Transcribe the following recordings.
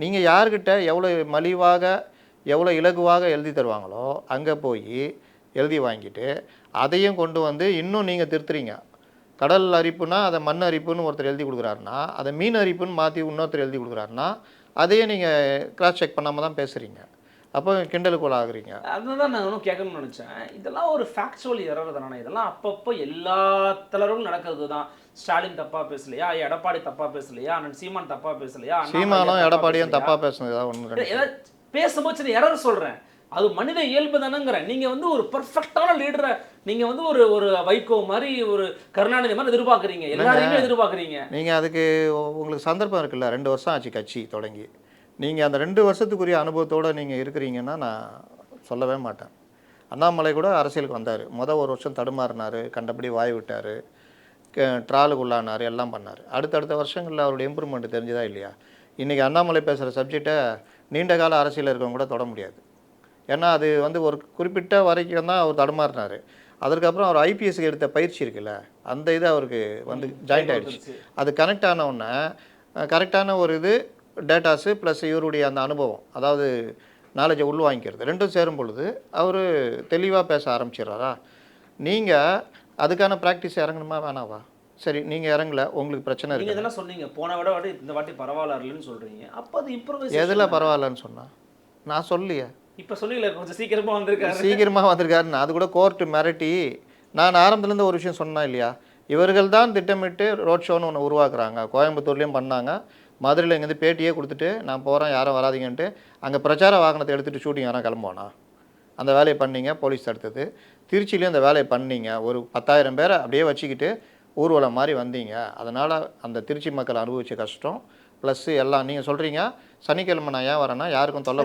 நீங்கள் யார்கிட்ட எவ்வளோ மலிவாக எவ்வளோ இலகுவாக எழுதி தருவாங்களோ அங்கே போய் எழுதி வாங்கிட்டு அதையும் கொண்டு வந்து இன்னும் நீங்கள் திருத்துறீங்க. கடல் அரிப்புனா அதை மண் அரிப்புன்னு ஒருத்தர் எழுதி கொடுக்குறாருன்னா, அதை மீன் அரிப்புன்னு மாற்றி இன்னொருத்தர் எழுதி கொடுக்குறாருன்னா, அதையே நீங்கள் கிராஸ் செக் பண்ணாமல் தான் பேசுகிறீங்க. அப்போ கிண்டலுக்குள்ள ஆகுறீங்க. அதுதான் நான் இன்னும் கேட்கணும்னு நினச்சேன். இதெல்லாம் ஒரு ஃபேக்சுவல் எரர் தானே. இதெல்லாம் அப்பப்போ எல்லா தலைவர்களும் நடக்கிறது தான். ஸ்டாலின் தப்பாக பேசலையா, எடப்பாடி தப்பாக பேசலையா, அண்ணன் சீமான் தப்பாக பேசலையா, சீமானும் எடப்பாடியும் தப்பாக பேசுனது ஏதாவது ஒன்று ஏதாவது பேசும்போது சின்ன எரர் சொல்கிறேன். அது மனித இயல்பு தானேங்கிறேன். நீங்கள் வந்து ஒரு பர்ஃபெக்டான லீடரை நீங்கள் வந்து ஒரு வைகோ மாதிரி ஒரு கருணாநிதி மாதிரி எதிர்பார்க்குறீங்க, எல்லாரையுமே எதிர்பார்க்குறீங்க. நீங்கள் அதுக்கு உங்களுக்கு சந்தர்ப்பம் இருக்குல்ல. 2 வருஷம் ஆச்சு கட்சி தொடங்கி. நீங்கள் அந்த 2 வருஷத்துக்குரிய அனுபவத்தோடு நீங்கள் இருக்கிறீங்கன்னா நான் சொல்லவே மாட்டேன். அண்ணாமலை கூட அரசியலுக்கு வந்தார். 1 வருஷம் தடுமாறினார், கண்டபடி வாய் விட்டார், ட்ராலுக்கு உள்ளானார், எல்லாம் பண்ணார். அடுத்தடுத்த வருஷங்களில் அவருடைய இம்ப்ரூவ்மெண்ட் தெரிஞ்சுதா இல்லையா? இன்றைக்கி அண்ணாமலை பேசுகிற சப்ஜெக்டை நீண்ட கால அரசியலில் இருக்கவங்க கூட தொட முடியாது. ஏன்னா அது வந்து ஒரு குறிப்பிட்ட வரைக்கும் தான் அவர் தடுமாறினார். அதற்கப்புறம் அவர் ஐபிஎஸ்க்கு எடுத்த பயிற்சி இருக்குல்ல, அந்த இது அவருக்கு வந்து ஜாயிண்ட் ஆகிடுச்சு. அது கனெக்ட் ஆனவுடனே கரெக்டான ஒரு இது டேட்டாஸு ப்ளஸ் இவருடைய அந்த அனுபவம், அதாவது நாலேஜை உள்வாங்கிக்கிறது, ரெண்டும் சேரும் பொழுது அவர் தெளிவாக பேச ஆரம்பிச்சிடுறாரா? நீங்கள் அதுக்கான ப்ராக்டிஸ் இறங்கணுமா வேணாவா? சரி, நீங்கள் இறங்கல, உங்களுக்கு பிரச்சனை இருக்குது. நீங்கள் இதெல்லாம் சொன்னீங்க, போன வாட்டி இந்த வாட்டி பரவாயில்லன்னு சொல்கிறீங்க. அப்போ அது இப்போ எதில் பரவாயில்லன்னு சொன்னால் நான் சொல்லியே. இப்போ சொல்லல, கொஞ்சம் சீக்கிரமாக வந்திருக்காரு. சீக்கிரமாக வந்திருக்காருன்னு அது கூட கோர்ட்டு மிரட்டி. நான் ஆரம்பத்துலேருந்து ஒரு விஷயம் சொன்னேன் இல்லையா? இவர்கள் தான் திட்டமிட்டு ரோட் ஷோன்னு ஒன்று உருவாக்குறாங்க. கோயம்புத்தூர்லேயும் பண்ணாங்க, மதுரையில் இங்கேருந்து பேட்டியே கொடுத்துட்டு நான் போகிறேன் யாரும் வராதிங்கன்ட்டு அங்கே பிரச்சார வாகனத்தை எடுத்துகிட்டு ஷூட்டிங் யாரும் கிளம்போனா அந்த வேலையை பண்ணீங்க. போலீஸ் தடுத்தது. திருச்சியிலையும் அந்த வேலையை பண்ணீங்க. ஒரு 10,000 பேரை அப்படியே வச்சுக்கிட்டு ஊர்வலம் மாதிரி வந்தீங்க. அதனால் அந்த திருச்சி மக்கள் அனுபவித்த கஷ்டம் ப்ளஸ் எல்லாம் நீங்கள் சொல்கிறீங்க. சனிக்கிழமை நான் ஏன் வரேன்னா யாருக்கும் தொல்லை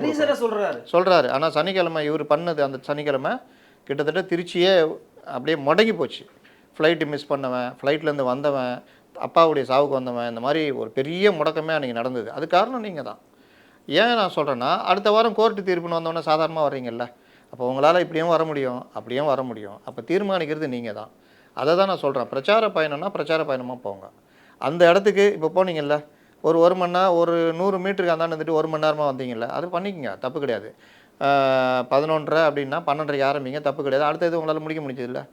சொல்கிறாரு. ஆனால் சனிக்கிழமை இவர் பண்ணது, அந்த சனிக்கிழமை கிட்டத்தட்ட திருச்சியே அப்படியே முடங்கி போச்சு. ஃப்ளைட்டு மிஸ் பண்ணவன், ஃப்ளைட்லேருந்து வந்தவன், அப்பாவுடைய சாவுக்கு வந்தவன், இந்த மாதிரி ஒரு பெரிய முடக்கமே அன்றைக்கி நடந்தது. அது காரணம் நீங்கள் தான். ஏன் நான் சொல்கிறேன்னா, அடுத்த வாரம் கோர்ட்டு தீர்ப்புன்னு வந்தோடனே சாதாரணமாக வர்றீங்கல்ல, அப்போ உங்களால் இப்படியும் வர முடியும், அப்படியும் வர முடியும். அப்போ தீர்மானிக்கிறது நீங்கள் தான். அதை தான் நான் சொல்கிறேன். பிரச்சார பயணம்னா பிரச்சார பயணமாக போங்க. அந்த இடத்துக்கு இப்போ போனீங்கல்ல, ஒரு மணி நேரம், ஒரு 100 மீட்டருக்கு அந்தாண்டு இருந்துட்டு 1 மணி நேரமாக வந்தீங்கல்ல, அது பண்ணிக்கங்க, தப்பு கிடையாது. 11:30 அப்படின்னா 12:30 ஆரம்பிங்க, தப்பு கிடையாது. அடுத்த இது உங்களால் முடிக்க முடிஞ்சதில்லை.